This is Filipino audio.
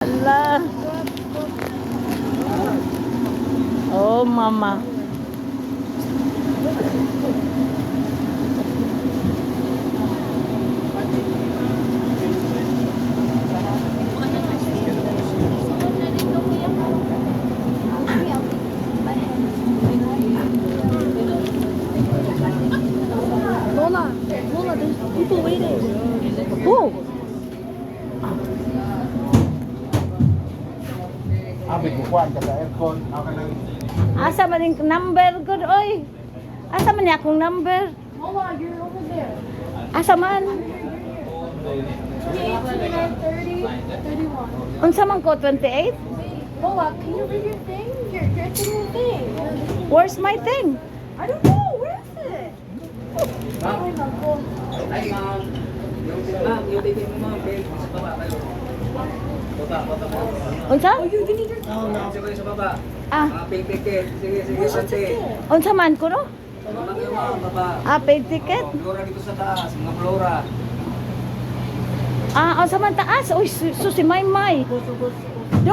Ala. Oh, mama. Lola, there's people waiting. Oh. May kukuhan ka sa aircon. Okay lang. Asa man yung number good oy? Asa man akong number? Lola, you're over there. Asa man? 28, 31. Unsa man ko 28? Lola, can you read your thing? Your thing. Where's my thing? I don't know. Where is it? Oh, Uncle. Ay, ma'am. Yung titig mo, ma'am. Babe, sa baba kayo. Baba. Unsa? Oh, you need your Sa kayo sa baba. Ah, Pink ticket. Sige, Where's your ante. ticket? unsa man ko no? Baba kayo, ma'am. Baba. Ah, paid ticket. Flora dito sa taas. Mga Flora. Ah, unsa man taas? Uy, si Maymay. Bus.